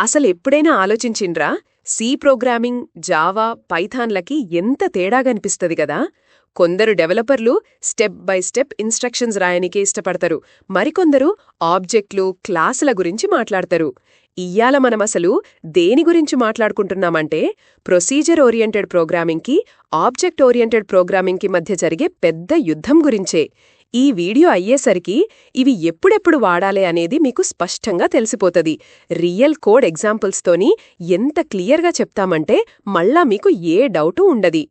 అసలెప్పుడైనా ఆలోచించిండ్రా? C programming, Java, పైథాన్లకి ఎంత తేడాగనిపిస్తది గదా! కొందరు డెవలపర్లు స్టెప్ బై స్టెప్ ఇన్‌స్ట్రక్షన్స్ రాయనికే ఇష్టపడతారు. మరికొందరు ఆబ్జెక్ట్లు, క్లాసుల గురించి మాట్లాడతారు. ఇయ్యాల మనమసలు దేని గురించి మాట్లాడుకుంటున్నామంటే, ప్రొసీజర్ ఓరియెంటెడ్ ప్రోగ్రామింగ్‌కి, ఆబ్జెక్ట్ ఓరియెంటెడ్ ప్రోగ్రామింగ్‌కి మధ్య జరిగే పెద్ద యుద్ధం గురించే. ఈ వీడియో అయ్యేసరికి ఇవి ఎప్పుడెప్పుడు వాడాలే అనేది మీకు స్పష్టంగా తెలిసిపోతది. రియల్ కోడ్ ఎగ్జాంపుల్స్తోని ఎంత క్లియర్గా చెప్తామంటే మళ్ళా మీకు ఏ డౌటు ఉండది.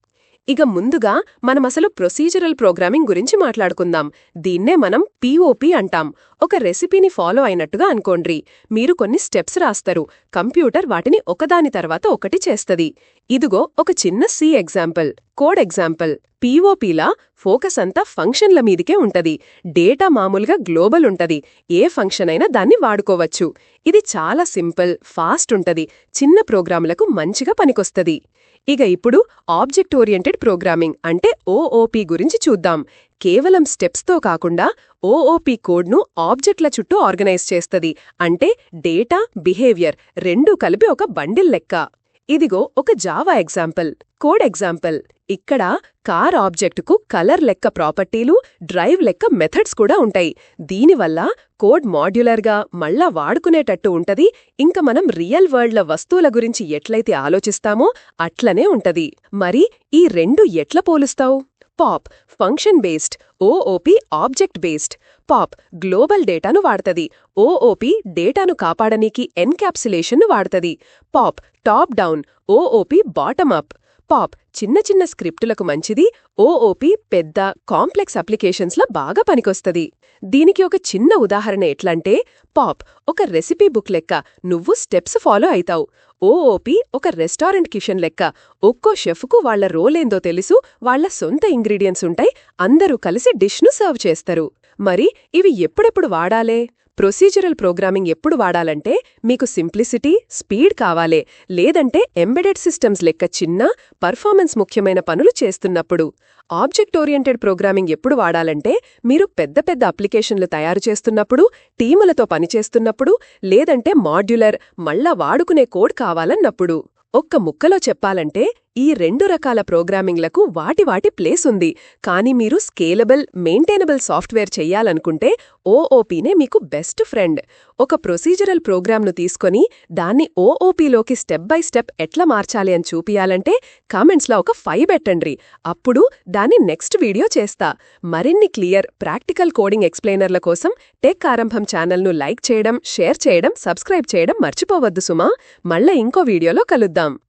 ఇక ముందుగా మనమసలు ప్రొసీజరల్ ప్రోగ్రామింగ్ గురించి మాట్లాడుకుందాం. దీన్నే మనం పీఓపీ అంటాం. ఒక రెసిపీని ఫాలో అయినట్టుగా అనుకోండ్రి. మీరు కొన్ని స్టెప్స్ రాస్తారు, కంప్యూటర్ వాటిని ఒకదాని తర్వాత ఒకటి చేస్తది. ఇదిగో ఒక చిన్న సి ఎగ్జాంపుల్, కోడ్ ఎగ్జాంపుల్. పీఓపీలా ఫోకస్ అంతా ఫంక్షన్ల మీదికే ఉంటది. డేటా మామూలుగా గ్లోబల్ ఉంటది. ఏ ఫంక్షన్ అయినా దాన్ని వాడుకోవచ్చు. ఇది చాలా సింపుల్, ఫాస్ట్ ఉంటది. చిన్న ప్రోగ్రాములకు మంచిగా పనికొస్తది. ఇక ఇప్పుడు ఆబ్జెక్ట్ ఓరియెంటెడ్ ప్రోగ్రామింగ్ అంటే ఓఓపీ గురించి చూద్దాం. కేవలం స్టెప్స్తో కాకుండా ఓఓపీ కోడ్ను ఆబ్జెక్ట్ల చుట్టూ ఆర్గనైజ్ చేస్తది. అంటే డేటా, బిహేవియర్ రెండూ కలిపి ఒక బండిల్ లెక్క. ఇదిగో ఒక జావా ఎగ్జాంపుల్, కోడ్ ఎగ్జాంపుల్. ఇక్కడ కార్ ఆబ్జెక్టుకు కలర్ లెక్క ప్రాపర్టీలు, డ్రైవ్ లెక్క మెథడ్స్ కూడా ఉంటాయి. దీనివల్ల కోడ్ మాడ్యులర్గా మళ్ళా వాడుకునేటట్టు ఉంటది. ఇంక మనం రియల్ వరల్డ్ల వస్తువుల గురించి ఎట్లయితే ఆలోచిస్తామో అట్లనే ఉంటది. మరి ఈ రెండు ఎట్ల పోలుస్తావు? POP function based, OOP object based. POP global డేటాను వాడతది. ఓఓపీ డేటాను కాపాడనీకి ఎన్క్యాప్సులేషన్ను వాడతది. POP top down, OOP bottom up. POP చిన్న చిన్న స్క్రిప్టులకు మంచిది. ఓఓపీ పెద్ద కాంప్లెక్స్ అప్లికేషన్స్లో బాగా పనికొస్తది. దీనికి ఒక చిన్న ఉదాహరణ ఎట్లంటే, పాప్ ఒక రెసిపీ బుక్ లెక్క, నువ్వు స్టెప్స్ ఫాలో అయితావు. ఓఓపీ ఒక రెస్టారెంట్ కిచెన్ లెక్క, ఒక్కో షెఫ్కు వాళ్ల రోలేందో తెలుసు, వాళ్ల సొంత ఇంగ్రీడియంట్స్ ఉంటాయి, అందరూ కలిసి డిష్ను సర్వ్ చేస్తారు. మరి ఇవి ఎప్పుడెప్పుడు వాడాలే? ప్రొసీజరల్ ప్రోగ్రామింగ్ ఎప్పుడు వాడాలంటే మీకు సింప్లిసిటీ, స్పీడ్ కావాలే, లేదంటే ఎంబెడెడ్ సిస్టమ్స్ లెక్క చిన్న, పర్ఫార్మెన్స్ ముఖ్యమైన పనులు చేస్తున్నప్పుడు. ఆబ్జెక్ట్ ఓరియెంటెడ్ ప్రోగ్రామింగ్ ఎప్పుడు వాడాలంటే మీరు పెద్ద పెద్ద అప్లికేషన్లు తయారు చేస్తున్నప్పుడు, టీములతో పనిచేస్తున్నప్పుడు, లేదంటే మాడ్యులర్, మళ్ళా వాడుకునే కోడ్ కావాలన్నప్పుడు. ఒక్క ముక్కలో చెప్పాలంటే ఈ రెండు రకాల ప్రోగ్రామింగ్లకు వాటి ప్లేస్ ఉంది. కానీ మీరు స్కేలబుల్, మెయింటైనబుల్ సాఫ్ట్వేర్ చెయ్యాలనుకుంటే ఓఓపీనే మీకు బెస్ట్ ఫ్రెండ్. ఒక ప్రొసీజరల్ ప్రోగ్రామ్ను తీసుకొని దాన్ని ఓఓపీలోకి స్టెప్ బై స్టెప్ ఎట్లా మార్చాలి అని చూపియాలంటే కామెంట్స్లో ఒక 5 పెట్టండ్రి. అప్పుడు దాన్ని నెక్స్ట్ వీడియో చేస్తా. మరిన్ని క్లియర్, ప్రాక్టికల్ కోడింగ్ ఎక్స్ప్లెయినర్ల కోసం టెక్ ఆరంభం ఛానల్ను లైక్ చేయడం, షేర్ చేయడం, సబ్స్క్రైబ్ చేయడం మర్చిపోవద్దు సుమా. మళ్ళా ఇంకో వీడియోలో కలుద్దాం.